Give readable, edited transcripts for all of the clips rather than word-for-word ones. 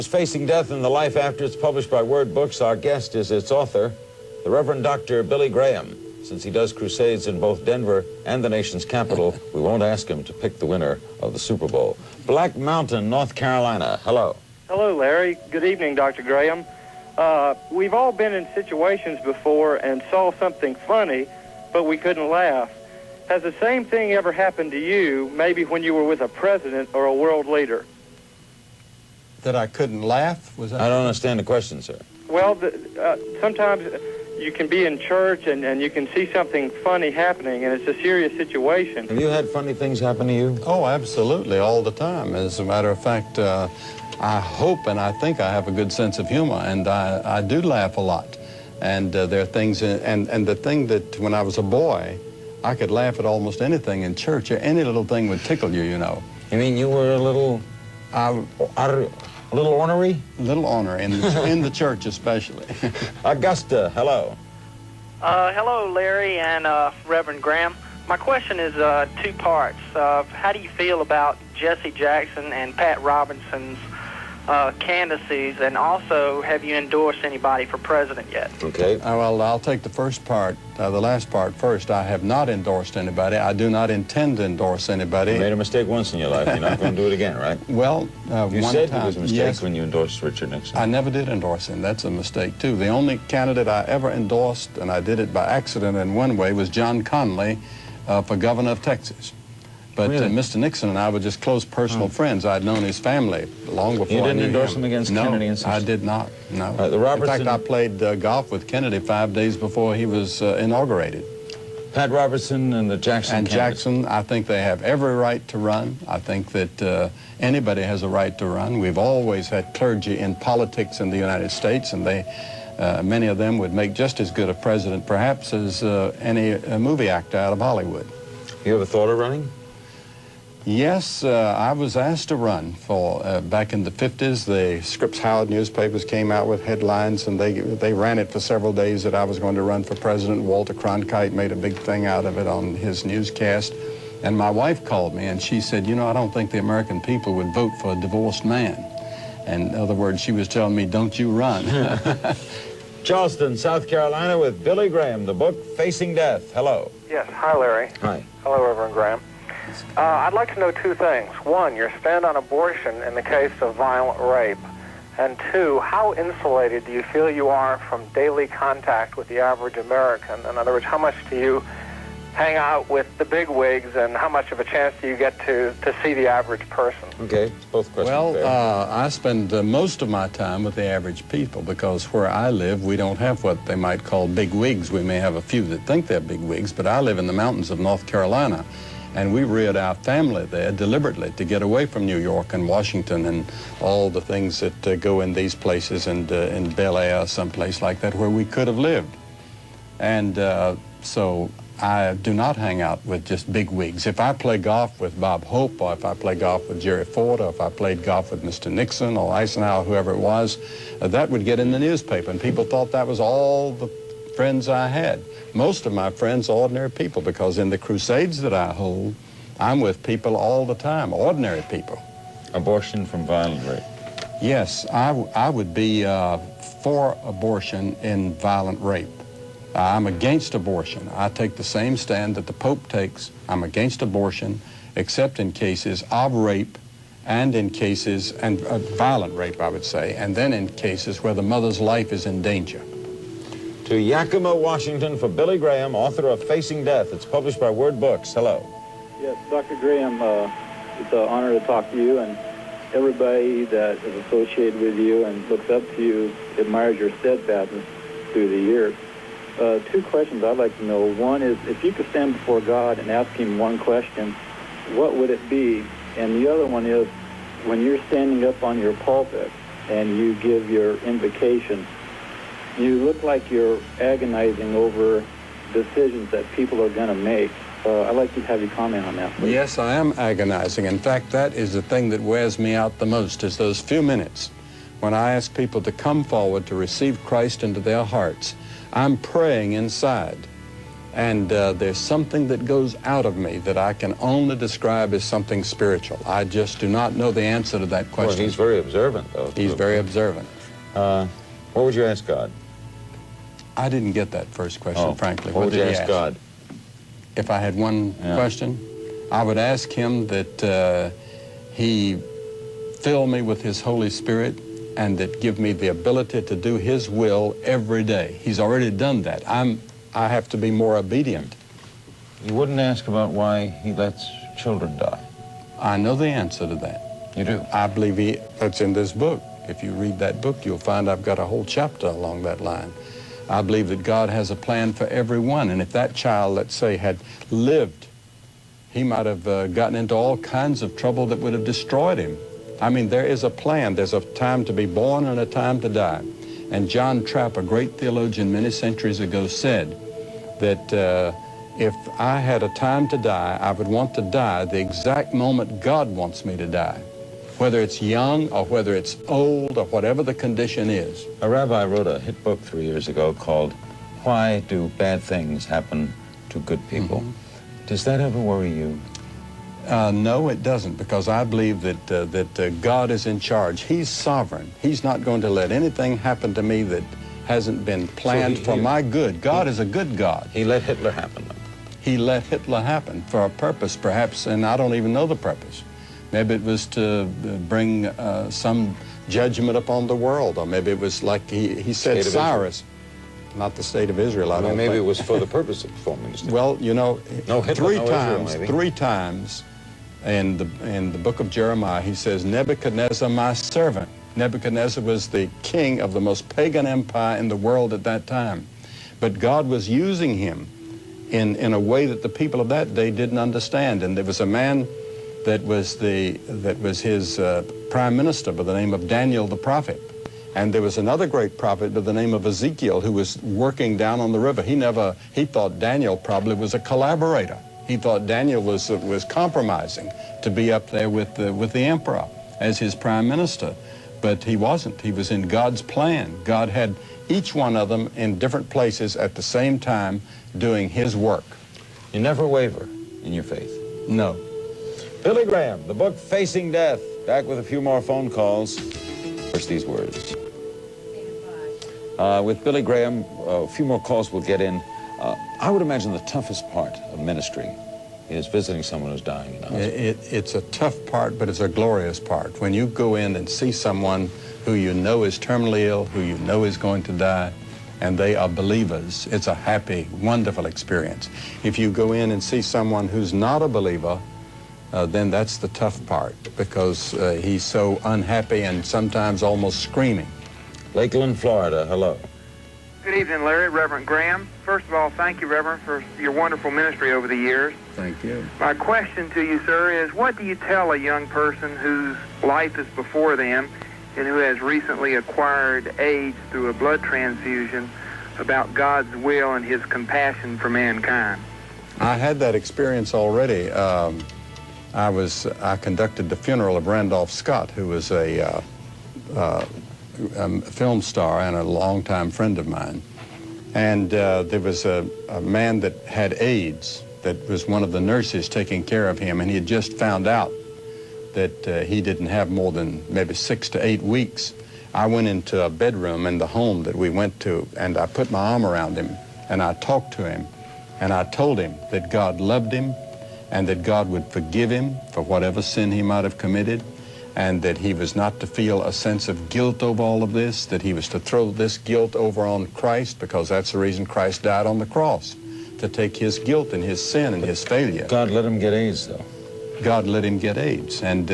Facing Death and the Life After. It's published by Word Books. Our guest is its author, the Reverend Dr. Billy Graham. Since he does crusades in both Denver and the nation's capital, we won't ask him to pick the winner of the Super Bowl. Black Mountain, North Carolina. Hello. Hello, Larry. Good evening, Dr. Graham. We've all been in situations before and saw something funny, but we couldn't laugh. Has the same thing ever happened to you, maybe when you were with a president or a world leader? That I couldn't laugh? Was that? I don't understand the question, sir. Well, sometimes you can be in church and you can see something funny happening, and it's a serious situation. Have you had funny things happen to you? Oh, absolutely, all the time. As a matter of fact, I hope and I think I have a good sense of humor, and I do laugh a lot. And there are things, and the thing that when I was a boy, I could laugh at almost anything in church. Any little thing would tickle you, you know. You mean you were a little ornery? A little ornery, in the church especially. Augusta, hello. Hello, Larry and Reverend Graham. My question is two parts. How do you feel about Jesse Jackson and Pat Robinson's candidacies, and also have you endorsed anybody for president yet? Okay. Well, I'll take the first part, the last part first. I have not endorsed anybody. I do not intend to endorse anybody. You made a mistake once in your life. You're not going to do it again, right? Well, you one said time, it was a mistake, yes, when you endorsed Richard Nixon. I never did endorse him. That's a mistake, too. The only candidate I ever endorsed, and I did it by accident in one way, was John Connally for governor of Texas. But really? Mr. Nixon and I were just close personal friends. I'd known his family long before. You didn't I knew endorse him. him against No, Kennedy and such? I did not, no. The Robertson... In fact, I played golf with Kennedy 5 days before he was inaugurated. Pat Robertson and the Jackson And candidates. Jackson, I think they have every right to run. I think that anybody has a right to run. We've always had clergy in politics in the United States, and they, many of them would make just as good a president, perhaps, as any movie actor out of Hollywood. You ever thought of running? Yes, I was asked to run for, back in the 50s, the Scripps Howard newspapers came out with headlines, and they ran it for several days that I was going to run for president. Walter Cronkite made a big thing out of it on his newscast. And my wife called me, and she said, you know, I don't think the American people would vote for a divorced man. And in other words, she was telling me, don't you run. Charleston, South Carolina, with Billy Graham, the book Facing Death. Hello. Yes. Hi, Larry. Hi. Hello, Reverend Graham. I'd like to know two things. One, your stand on abortion in the case of violent rape. And two, how insulated do you feel you are from daily contact with the average American? In other words, how much do you hang out with the bigwigs, and how much of a chance do you get to see the average person? Okay, both questions. Well, I spend most of my time with the average people, because where I live, we don't have what they might call big wigs. We may have a few that think they're big wigs, but I live in the mountains of North Carolina, and we reared our family there deliberately to get away from New York and Washington and all the things that go in these places, and in Bel Air, someplace like that, where we could have lived. And so I do not hang out with just big wigs. If I play golf with Bob Hope, or if I play golf with Jerry Ford, or if I played golf with Mr. Nixon or Eisenhower, whoever it was, that would get in the newspaper, and people thought that was all the friends I had. Most of my friends are ordinary people, because in the crusades that I hold, I'm with people all the time, ordinary people. Abortion from violent rape. Yes, I would be for abortion in violent rape. I'm against abortion. I take the same stand that the Pope takes. I'm against abortion, except in cases of rape, and in cases, and violent rape, I would say, and then in cases where the mother's life is in danger. To Yakima, Washington, for Billy Graham, author of Facing Death. It's published by Word Books. Hello. Yes, Dr. Graham, it's an honor to talk to you, and everybody that is associated with you and looks up to you admires your steadfastness through the years. Two questions I'd like to know. One is, if you could stand before God and ask him one question, what would it be? And the other one is, when you're standing up on your pulpit and you give your invocation, you look like you're agonizing over decisions that people are going to make. I'd like to have you comment on that, please. Yes, I am agonizing. In fact, that is the thing that wears me out the most, is those few minutes when I ask people to come forward to receive Christ into their hearts. I'm praying inside. And there's something that goes out of me that I can only describe as something spiritual. I just do not know the answer to that question. Well, he's very observant, though. He's very observant. What would you ask God? I didn't get that first question, frankly. What would you did he ask God? If I had one question, I would ask him that he fill me with his Holy Spirit and that give me the ability to do his will every day. He's already done that. I have to be more obedient. You wouldn't ask about why he lets children die. I know the answer to that. You do? I believe it's in this book. If you read that book, you'll find I've got a whole chapter along that line. I believe that God has a plan for everyone, and if that child, let's say, had lived, he might have gotten into all kinds of trouble that would have destroyed him. I mean, there is a plan. There's a time to be born and a time to die. And John Trapp, a great theologian many centuries ago, said that if I had a time to die, I would want to die the exact moment God wants me to die, whether it's young or whether it's old or whatever the condition is. A rabbi wrote a hit book 3 years ago called Why Do Bad Things Happen to Good People? Does that ever worry you? No, it doesn't, because I believe that God is in charge. He's sovereign. He's not going to let anything happen to me that hasn't been planned for my good. God is a good God. He let Hitler happen. He let Hitler happen for a purpose, perhaps, and I don't even know the purpose. Maybe it was to bring some judgment upon the world, or maybe it was like he said, Cyrus. Not the state of Israel, I don't maybe think. it was for the purpose of performing this. Well, you know, no Hitler, three times in the book of Jeremiah, he says, Nebuchadnezzar, my servant. Nebuchadnezzar was the king of the most pagan empire in the world at that time. But God was using him in a way that the people of that day didn't understand. And there was a man that was his prime minister by the name of Daniel the prophet. And there was another great prophet by the name of Ezekiel who was working down on the river. He thought Daniel probably was a collaborator. He thought Daniel was compromising to be up there with the emperor as his prime minister. But he wasn't. He was in God's plan. God had each one of them in different places at the same time doing his work. You never waver in your faith? No. Billy Graham, the book Facing Death. Back with a few more phone calls. First, these words. With Billy Graham, a few more calls we'll get in. I would imagine the toughest part of ministry is visiting someone who's dying in a hospital. It's a tough part, but it's a glorious part. When you go in and see someone who you know is terminally ill, who you know is going to die, and they are believers, it's a happy, wonderful experience. If you go in and see someone who's not a believer, then that's the tough part, because he's so unhappy and sometimes almost screaming. Lakeland, Florida, hello. Good evening, Larry, Reverend Graham. First of all, thank you, Reverend, for your wonderful ministry over the years. Thank you. My question to you, sir, is what do you tell a young person whose life is before them and who has recently acquired AIDS through a blood transfusion about God's will and his compassion for mankind? I had that experience already. I conducted the funeral of Randolph Scott, who was a film star and a longtime friend of mine. And there was a man that had AIDS that was one of the nurses taking care of him, and he had just found out that he didn't have more than maybe 6 to 8 weeks. I went into a bedroom in the home that we went to, and I put my arm around him, and I talked to him, and I told him that God loved him, and that God would forgive him for whatever sin he might have committed, and that he was not to feel a sense of guilt over all of this, that he was to throw this guilt over on Christ, because that's the reason Christ died on the cross, to take his guilt and his sin and his failure. God let him get AIDS, though. God let him get AIDS, and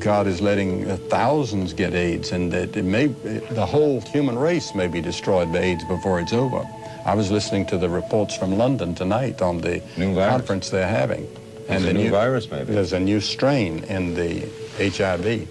God is letting thousands get AIDS, and that the whole human race may be destroyed by AIDS before it's over. I was listening to the reports from London tonight on the conference they're having. And the new virus, maybe. There's a new strain in the HIV.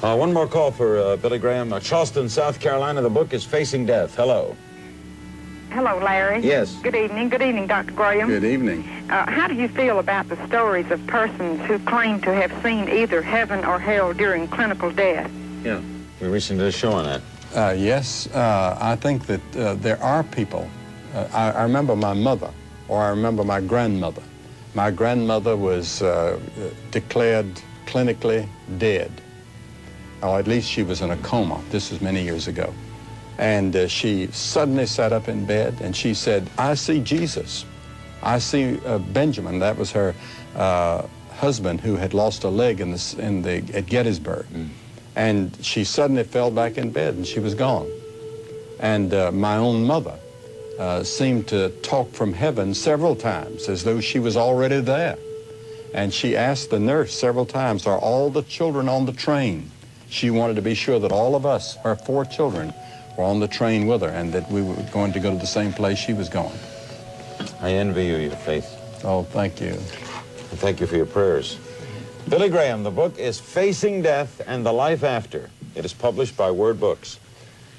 One more call for Billy Graham. Charleston, South Carolina. The book is Facing Death. Hello. Hello, Larry. Yes. Good evening. Good evening, Dr. Graham. Good evening. How do you feel about the stories of persons who claim to have seen either heaven or hell during clinical death? Yeah. We recently did a show on that. Yes, I think that there are people. I remember my mother or I remember my grandmother. My grandmother was declared clinically dead, or at least she was in a coma. This was many years ago. And she suddenly sat up in bed and she said, "I see Jesus. I see Benjamin." That was her husband who had lost a leg at Gettysburg. And she suddenly fell back in bed and she was gone. And my own mother seemed to talk from heaven several times as though she was already there. And she asked the nurse several times, "Are all the children on the train?" She wanted to be sure that all of us, her 4 children, were on the train with her and that we were going to go to the same place she was going. I envy you, your faith. Oh, thank you. And thank you for your prayers. Billy Graham, the book is Facing Death and the Life After. It is published by Word Books.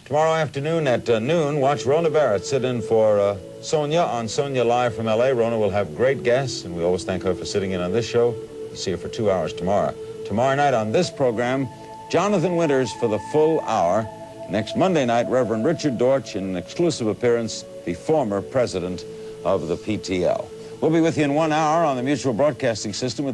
Tomorrow afternoon at noon, watch Rona Barrett sit in for Sonia on Sonia Live from L.A. Rona will have great guests, and we always thank her for sitting in on this show. We'll see her for 2 hours tomorrow. Tomorrow night on this program, Jonathan Winters for the full hour. Next Monday night, Reverend Richard Dortch in an exclusive appearance, the former president of the PTL. We'll be with you in 1 hour on the Mutual Broadcasting System with the